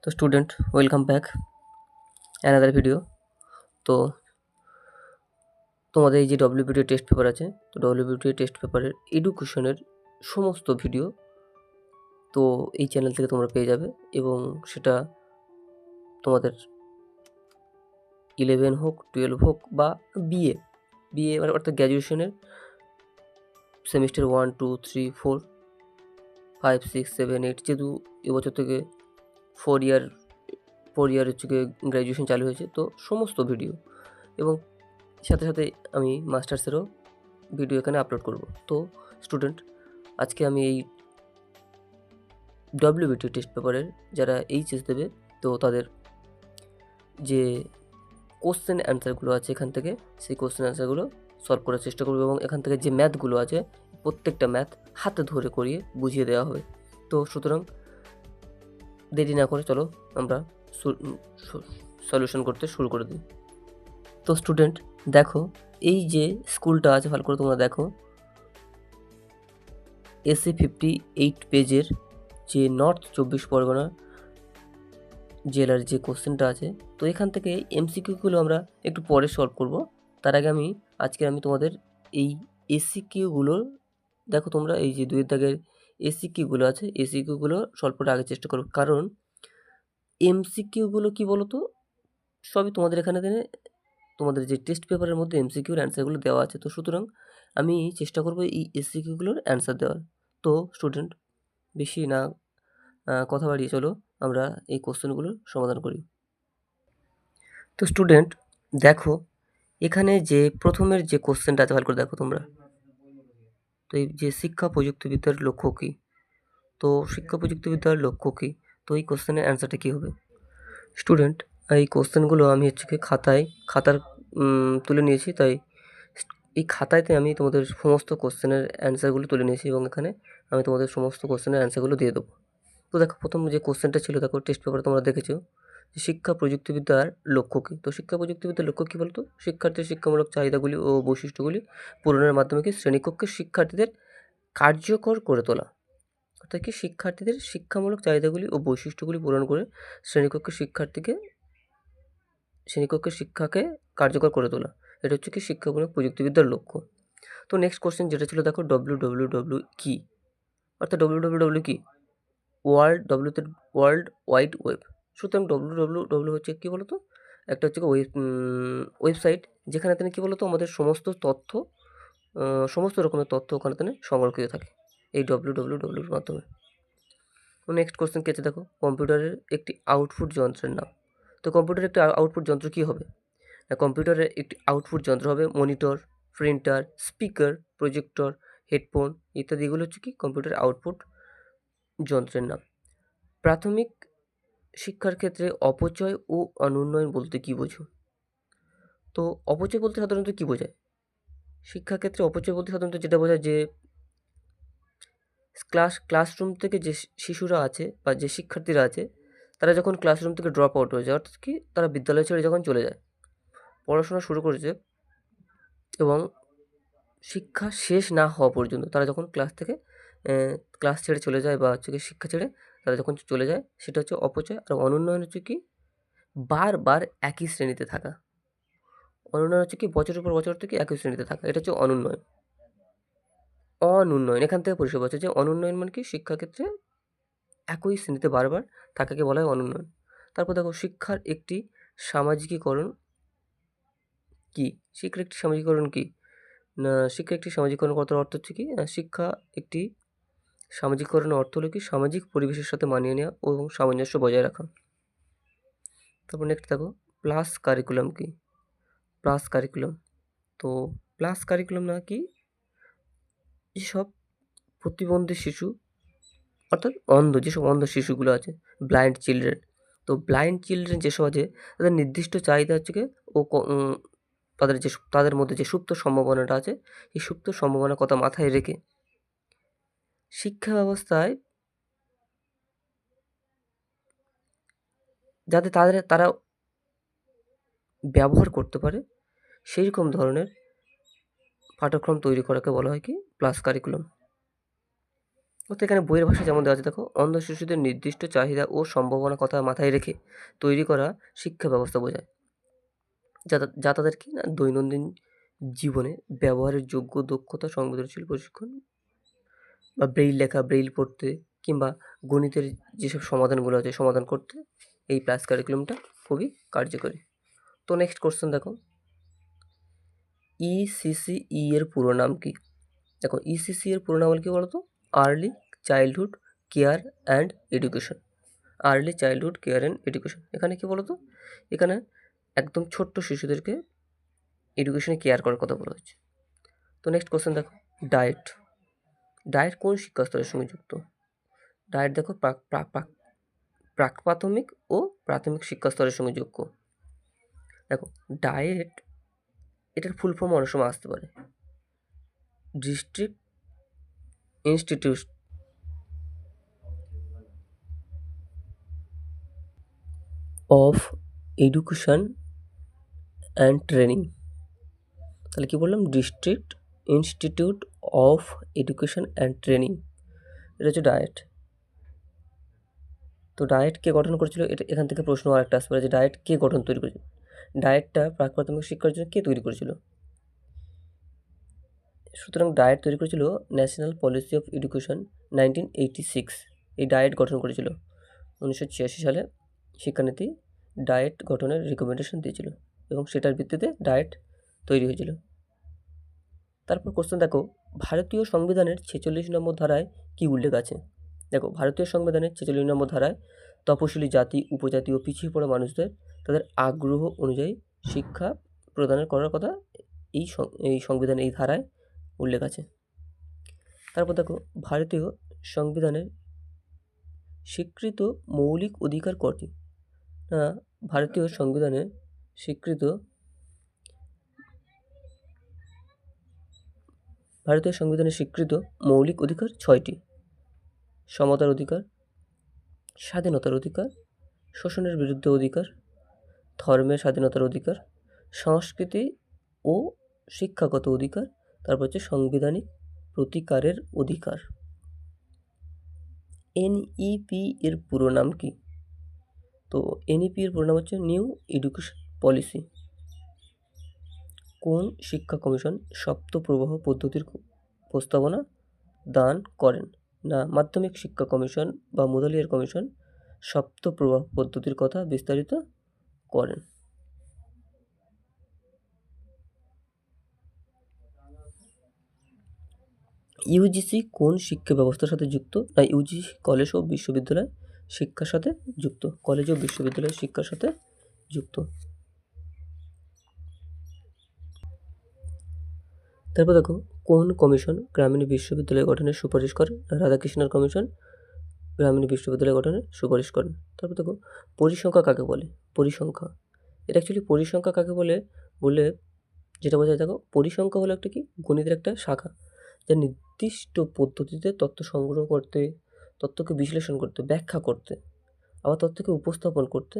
তো student, welcome back another video. তো তোমাদের এই যে ডব্লিউবিটি টেস্ট পেপার আছে, তো ডব্লিউবিটি টেস্ট পেপারের এডুকেশনের সমস্ত ভিডিও তো এই চ্যানেল থেকে তোমরা পেয়ে যাবে, এবং সেটা তোমাদের 11 হোক, 12 হোক বা বিএ বিএ মানে অর্থাৎ গ্র্যাজুয়েশনের সেমিস্টার 1, 2, 3, 4, 5, 6, 7, 8, যেহেতু এবছর থেকে 4 ইয়ার হচ্ছে গিয়ে গ্র্যাজুয়েশন চালু হয়েছে, তো সমস্ত ভিডিও এবং সাথে সাথে আমি মাস্টার্সেরও ভিডিও এখানে আপলোড করব। তো স্টুডেন্ট, আজকে আমি এই ডব্লিউবিটি টেস্ট পেপারের যারা এইচএস দেবে, তো তাদের যে কোশ্চেন অ্যান্সারগুলো আছে এখান থেকে, সেই কোশ্চেন অ্যান্সারগুলো সলভ করার চেষ্টা করবো, এবং এখান থেকে যে ম্যাথগুলো আছে প্রত্যেকটা ম্যাথ হাতে ধরে করিয়ে বুঝিয়ে দেওয়া হবে। তো সুতরাং দেরি না করে চলো আমরা সলিউশন করতে শুরু করে দিই। তো স্টুডেন্ট দেখো, এই যে স্কুলটা আছে ভালো করে তোমরা দেখো, এসি 58 পেজের যে নর্থ 24 পরগনা জেলার যে কোশ্চেনটা আছে, তো এখান থেকে এমসিকিউগুলো আমরা একটু পরে সলভ করব। তার আগে আজকে আমি তোমাদের এই এসিকিউগুলো দেখো, তোমরা এই যে 2 দাগের এসিকিউগুলো আছে, এসিকিউগুলো সলভ করার আগে চেষ্টা করো, কারণ এমসিকিউগুলো কি বলো তো, সবই তোমাদের এখানে তোমাদের যে টেস্ট পেপারের মধ্যে এমসিকিউর অ্যান্সারগুলো দেওয়া আছে। তো সুতরাং আমি চেষ্টা করব এই এসিকিউগুলোর অ্যান্সার দেওয়ার। তো স্টুডেন্ট, বেশি না কথা বাড়িয়ে চলো আমরা এই কোশ্চেনগুলোর সমাধান করি। তো স্টুডেন্ট দেখো, এখানে যে প্রথমের যে কোশ্চেনটা আছে ভালো করে দেখো তোমরা, তো এই যে শিক্ষা প্রযুক্তিবিদ্যার লক্ষ্য কী, তো শিক্ষা প্রযুক্তিবিদ্যার লক্ষ্য কী, তো এই কোশ্চেনের অ্যান্সারটা কী হবে? স্টুডেন্ট, এই কোশ্চেনগুলো আমি হচ্ছে কি খাতার তুলে নিয়েছি, তাই এই খাতাতে আমি তোমাদের সমস্ত কোশ্চেনের অ্যান্সারগুলো তুলে নিয়েছি, এবং এখানে আমি তোমাদের সমস্ত কোশ্চেনের অ্যান্সারগুলো দিয়ে দেবো। তো দেখো, প্রথম যে কোশ্চেনটা ছিল, দেখো টেস্ট পেপারে তোমরা দেখেছো যে শিক্ষা প্রযুক্তিবিদ্যার লক্ষ্য কী। তো শিক্ষা প্রযুক্তিবিদ্যার লক্ষ্য কী বলতো, শিক্ষার্থীর শিক্ষামূলক চাহিদাগুলি ও বৈশিষ্ট্যগুলি পূরণের মাধ্যমে কি শ্রেণীকক্ষের শিক্ষার্থীদের কার্যকর করে তোলা, অর্থাৎ কি শিক্ষার্থীদের শিক্ষামূলক চাহিদাগুলি ও বৈশিষ্ট্যগুলি পূরণ করে শ্রেণীকক্ষের শিক্ষাকে কার্যকর করে তোলা, এটা হচ্ছে কি শিক্ষামূলক প্রযুক্তিবিদ্যার লক্ষ্য। তো নেক্সট কোশ্চেন যেটা ছিল, দেখো ডব্লিউডব্লিউডব্লিউ কি, অর্থাৎ ডব্লিউডব্লিউডব্লিউ কি, ওয়ার্ল্ড ওয়াইড ওয়েব। সুতরাং ডব্লিউডব্লিউডব্লিউ হচ্ছে কী বলতো, একটা হচ্ছে ওয়েবসাইট, যেখানে কী বলতো আমাদের সমস্ত রকমের তথ্য ওখানে সংরক্ষিত থাকে এই ডব্লিউডব্লিউডব্লিউর মাধ্যমে। নেক্সট কোশ্চেন কী আছে, দেখো কম্পিউটারের একটি আউটপুট যন্ত্রের নাম। তো কম্পিউটারের একটি আউটপুট যন্ত্র কী হবে? কম্পিউটারের একটি আউটপুট যন্ত্র হবে monitor, printer, speaker, projector, headphone ইত্যাদি। এগুলো হচ্ছে কি কম্পিউটার আউটপুট যন্ত্রের নাম। প্রাথমিক শিক্ষার ক্ষেত্রে অপচয় ও অনুন্নয়ন বলতে কী বোঝো? তো অপচয় বলতে সাধারণত কী বোঝায়? শিক্ষাক্ষেত্রে অপচয় বলতে সাধারণত যেটা বোঝায় যে ক্লাসরুম থেকে যে শিশুরা আছে বা যে শিক্ষার্থীরা আছে, তারা যখন ক্লাসরুম থেকে ড্রপ আউট হয়ে যায়, অর্থাৎ কি তারা বিদ্যালয় ছেড়ে যখন চলে যায়, পড়াশোনা শুরু করেছে এবং শিক্ষা শেষ না হওয়া পর্যন্ত তারা যখন ক্লাস ছেড়ে চলে যায়, বা হচ্ছে কি শিক্ষা ছেড়ে তারা যখন চলে যায়, সেটা হচ্ছে অপচয়। আর অনুন্নয়ন হচ্ছে কি বারবার একই শ্রেণীতে থাকা। অনুন্নয়ন হচ্ছে কি বছরের পর বছর থেকে একই শ্রেণীতে থাকা, এটা হচ্ছে অনুন্নয়ন। এখান থেকে পরিষ্কার হচ্ছে যে অনুন্নয়ন মানে কি শিক্ষাক্ষেত্রে একই শ্রেণীতে বারবার থাকাকে বলা হয় অনুন্নয়ন। তারপর দেখো, শিক্ষার একটি সামাজিকীকরণ কি? শিক্ষার একটি সামাজিকীকরণ কি না, শিক্ষা একটি সামাজিকরণ করার অর্থ হচ্ছে কি, শিক্ষা একটি সামাজিকরণের অর্থ হলো কি সামাজিক পরিবেশের সাথে মানিয়ে নেওয়া এবং সামঞ্জস্য বজায় রাখা। তারপর নেক্সট দেখো, প্লাস কারিকুলাম কি? প্লাস কারিকুলাম, তো প্লাস কারিকুলাম না কি, যেসব প্রতিবন্ধী শিশু, অর্থাৎ যেসব অন্ধ শিশুগুলো আছে, ব্লাইন্ড চিলড্রেন, তো ব্লাইন্ড চিলড্রেন যেসব আছে, তাদের নির্দিষ্ট চাহিদা হচ্ছে কি ও তাদের মধ্যে যে সুপ্ত সম্ভাবনাটা আছে, এই সুপ্ত সম্ভাবনার কথা মাথায় রেখে শিক্ষা ব্যবস্থায় যাতে তারা ব্যবহার করতে পারে, সেই রকম ধরনের পাঠ্যক্রম তৈরি করাকে বলা হয় কি প্লাস কারিকুলাম। তো এখানে বইয়ের ভাষা যেমন দেওয়া আছে দেখো, অন্ধ শিশুদের নির্দিষ্ট চাহিদা ও সম্ভাবনা কথা মাথায় রেখে তৈরি করা শিক্ষা ব্যবস্থা বোঝায়, যা তাদের কি না দৈনন্দিন জীবনে ব্যবহারের যোগ্য দক্ষতা, সংবেদনশীল প্রশিক্ষণ বা ব্রেইল লেখা, ব্রেইল পড়তে কিংবা গণিতের যেসব সমাধানগুলো আছে সমাধান করতে এই প্লাস কারিকুলামটা খুবই কার্যকরী। তো নেক্সট কোশ্চেন দেখো, ইসিসিই এর পুরো নাম কি? দেখো ইসিসি এর পুরো নাম হলো কি বলতো, early childhood care and education. Early childhood care and education, এখানে কি বলতো, এখানে একদম ছোট্ট শিশুদেরকে এডুকেশনে কেয়ার করার কথা বলা হয়েছে। তো নেক্সট কোশ্চেন দেখো, ডায়েট। ডায়েট কোন শিক্ষা স্তরের সঙ্গে যুক্ত? ডায়েট দেখো প্রাক প্রাথমিক ও প্রাথমিক শিক্ষা স্তরের সঙ্গে যুক্ত। দেখো ডায়েট, এটার ফুল ফর্ম অনেক সময় আসতে পারে, district institute of education and training. তাহলে কি বললাম, district institute of education and training, এটা হচ্ছে ডায়েট। তো ডায়েট কে গঠন করেছিল, এটা এখান থেকে প্রশ্ন আরেকটা আসতে পারে যে ডায়েট কে তৈরি করেছিল? ডায়েটটা প্রাক প্রাথমিক শিক্ষার জন্য কে তৈরি করেছিল? সুতরাং ডায়েট তৈরি করেছিল ন্যাশনাল পলিসি অফ এডুকেশন 1986। এই ডায়েট গঠন করেছিল 1986 সালে শিক্ষানীতি ডায়েট গঠনের রিকমেন্ডেশন দিয়েছিল এবং সেটার ভিত্তিতে ডায়েট তৈরি হয়েছিল। তারপর কোশ্চেন দেখো, ভারতীয় সংবিধানের 46 নম্বর ধারায় কি উল্লেখ আছে? দেখো ভারতীয় সংবিধানের 46 নম্বর ধারায় তপশিলি জাতি, উপজাতি ও পিছিয়ে পড়া মানুষদের তাদের আগ্রহ অনুযায়ী শিক্ষা প্রদানের করার কথা এই সংবিধানের এই ধারায় উল্লেখ আছে। তারপর দেখো, ভারতীয় সংবিধানের স্বীকৃত মৌলিক অধিকার কটি? ভারতীয় সংবিধানে স্বীকৃত মৌলিক অধিকার 6টি। সমতার অধিকার, স্বাধীনতার অধিকার, শোষণের বিরুদ্ধে অধিকার, ধর্মের স্বাধীনতার অধিকার, সংস্কৃতি ও শিক্ষাগত অধিকার, তারপর হচ্ছে সাংবিধানিক প্রতিকারের অধিকার। এনইপি এর পুরো নাম কি? তো এনইপি এর পুরো নাম হচ্ছে নিউ এডুকেশন পলিসি। কোন শিক্ষা কমিশন সপ্ত প্রবাহ পদ্ধতির প্রস্তাবনা দান করেন? না, মাধ্যমিক শিক্ষা কমিশন বা মুদালিয়ার কমিশন সপ্ত প্রবাহ পদ্ধতির কথা বিস্তারিত করেন। ইউজিসি কোন শিক্ষা ব্যবস্থার সাথে যুক্ত? না, ইউজিসি কলেজ ও বিশ্ববিদ্যালয় শিক্ষার সাথে যুক্ত, কলেজ ও বিশ্ববিদ্যালয় শিক্ষার সাথে যুক্ত। তারপর দেখো, কোন কমিশন গ্রামীণ বিশ্ববিদ্যালয় গঠনের সুপারিশ করে? রাধাকৃষ্ণন কমিশন গ্রামীণ বিশ্ববিদ্যালয় গঠনের সুপারিশ করেন। তারপর দেখো, পরিসংখ্যা কাকে বলে? পরিসংখ্যা, এটা অ্যাকচুয়ালি পরিসংখ্যা কাকে বলে যেটা বোঝায়, দেখো পরিসংখ্যা হলো একটা কি গণিতের একটা শাখা, যা নির্দিষ্ট পদ্ধতিতে তথ্য সংগ্রহ করতে, তথ্যকে বিশ্লেষণ করতে, ব্যাখ্যা করতে, আবার তথ্যকে উপস্থাপন করতে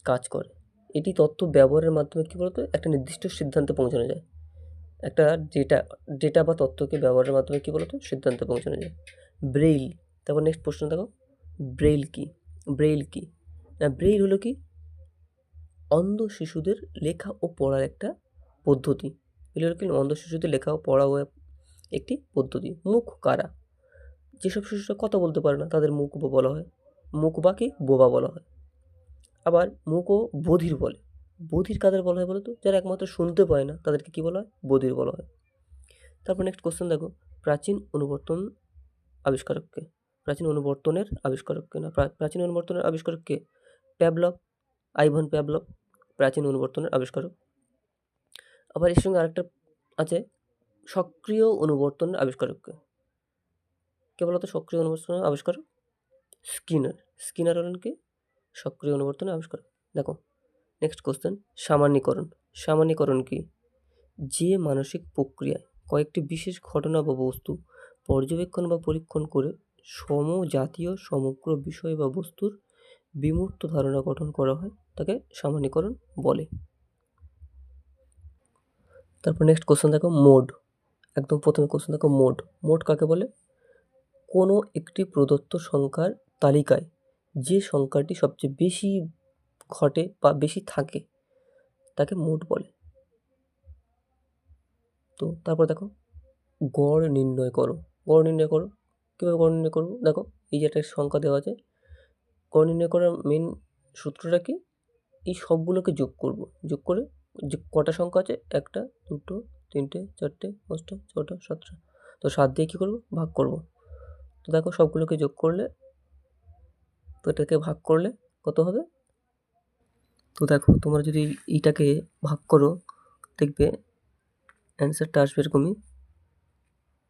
কাজ করে। এটি তথ্য ব্যবহারের মাধ্যমে কি বলতো একটা নির্দিষ্ট সিদ্ধান্তে পৌঁছানো যায়। একটা ডেটা বা তথ্যকে ব্যবহারের মাধ্যমে কি বলতো সিদ্ধান্তে পৌঁছানো যায়। ব্রেইল, তারপর নেক্সট প্রশ্ন দেখো, ব্রেইল কি? ব্রেইল হলো কি অন্ধ শিশুদের লেখা ও পড়ার একটা পদ্ধতি। এগুলো হলো কি অন্ধ শিশুদের লেখা ও পড়া একটি পদ্ধতি। মুখ কারা? যেসব শিশুরা কথা বলতে পারে না তাদের মুখ বলা হয়, মুখ বা কি বোবা বলা হয়। আবার মুখ ও বধির বলে। বধির কাদের বলা হয় বলো তো? যারা একমাত্র শুনতে পায় না তাদেরকে কি বলা হয়? বধির বলা হয়। তারপর নেক্সট কোশ্চেন দেখো, প্রাচীন অনুবর্তনের আবিষ্কারক কে? প্রাচীন অনুবর্তনের আবিষ্কারক কে? প্যাভলভ, আইভান প্যাভলভ প্রাচীন অনুবর্তনের আবিষ্কারক। আবার এর সঙ্গে আরেকটা আছে, সক্রিয় অনুবর্তনের আবিষ্কারক কে বলতো? সক্রিয় অনুবর্তনের আবিষ্কারক স্কিনার হলেন কি সক্রিয় অনুবর্তনের আবিষ্কারক। দেখো নেক্সট কোশ্চেন, সামান্যীকরণ কি? যে মানসিক প্রক্রিয়ায় কয়েকটি বিশেষ ঘটনা বা বস্তু পর্যবেক্ষণ বা পরীক্ষণ করে সমজাতীয় সমগ্র বিষয় বা বস্তুর বিমূর্ত ধারণা গঠন করা হয় তাকে সামান্যীকরণ বলে। তারপর নেক্সট কোশ্চেন দেখো, মোড একদম প্রথমে কোশ্চেন দেখো, মোড। মোড কাকে বলে? কোনো একটি প্রদত্ত সংখ্যার তালিকায় যে সংখ্যাটি সবচেয়ে বেশি ঘটে বা বেশি থাকে তাকে মোড বলে। তো তারপর দেখো, গড় নির্ণয় করো। গড় নির্ণয় করো, কীভাবে গড় নির্ণয় করবো? দেখো, এই যে একটা সংখ্যা দেওয়া আছে, গড় নির্ণয় করার মেন সূত্রটা কি? এই সবগুলোকে যোগ করব, যোগ করে যে কটা সংখ্যা আছে, 1 2 3 4 5 6 7, তো 7 দিয়ে কী করবো? ভাগ করব। তো দেখো সবগুলোকে যোগ করলে, তো এটাকে ভাগ করলে কত হবে? তো দেখো তোমরা যদি এইটাকে ভাগ করো, দেখবে অ্যান্সারটা আসবে এরকমই,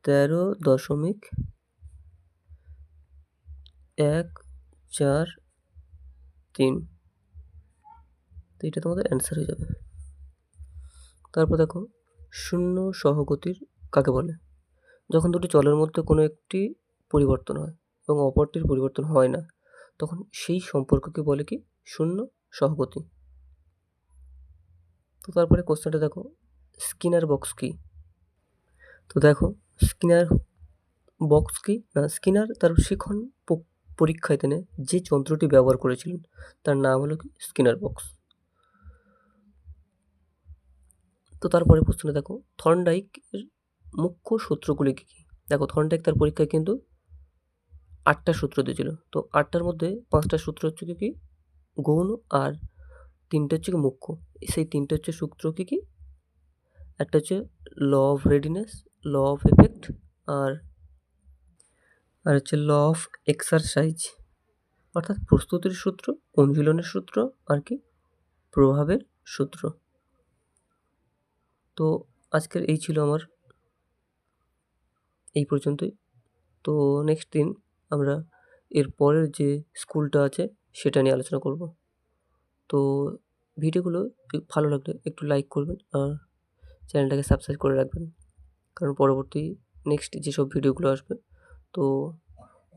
13.143। তো এটা তোমাদের অ্যান্সার হয়ে যাবে। তারপর দেখো, শূন্য সহগতির কাকে বলে? যখন দুটি চলের মধ্যে কোনো একটি পরিবর্তন হয় এবং অপরটির পরিবর্তন হয় না, তখন সেই সম্পর্ককে বলে কি? শূন্য সহগতি। তো তারপরে কোশ্চেনটা দেখো, স্কিনার বক্স কি? তো দেখো, স্কিনার বক্স কি না, স্কিনার তার শিখন পরীক্ষায় তিনি যে যন্ত্রটি ব্যবহার করেছিলেন তার নাম হলো কি? Skinner box. তো তারপরে প্রশ্নটা দেখো, থর্নডাইকের মুখ্য সূত্রগুলি কী কী? দেখো, থর্নডাইক তার পরীক্ষায় কিন্তু 8টা সূত্র দিয়েছিল। তো 8টার মধ্যে 5টা সূত্র হচ্ছে কি গৌণ, আর 3টে হচ্ছে কি মুখ্য। সেই 3টে হচ্ছে সূত্র কি? একটা হচ্ছে law of readiness, law of effect, আর হচ্ছে ল অফ এক্সারসাইজ, অর্থাৎ প্রস্তুতির সূত্র, অনুশীলনের সূত্র, আর কি প্রভাবের সূত্র। তো আজকের এই ছিল আমার, এই পর্যন্তই। তো নেক্সট দিন আমরা এর পরের যে স্কুলটা আছে সেটা নিয়ে আলোচনা করব। তো ভিডিওগুলো ভালো লাগলে একটু লাইক করবেন আর চ্যানেলটাকে সাবস্ক্রাইব করে রাখবেন, কারণ পরবর্তী নেক্সট যেসব ভিডিওগুলো আসবে, তো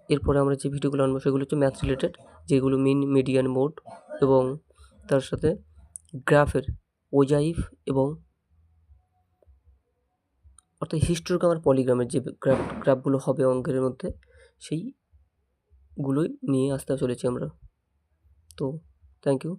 এরপরে আমরা যে ভিডিওগুলো আনবো সেগুলো হচ্ছে ম্যাথ রিলেটেড, যেগুলো মিন, মিডিয়ান, মোড এবং তার সাথে গ্রাফের ওজাইভ এবং অর্থাৎ হিস্টোগ্রাম আর পলিগ্রামের যে গ্রাফগুলো হবে অঙ্কের মধ্যে, সেইগুলোই নিয়ে আসতে চলেছি আমরা। তো থ্যাংক ইউ।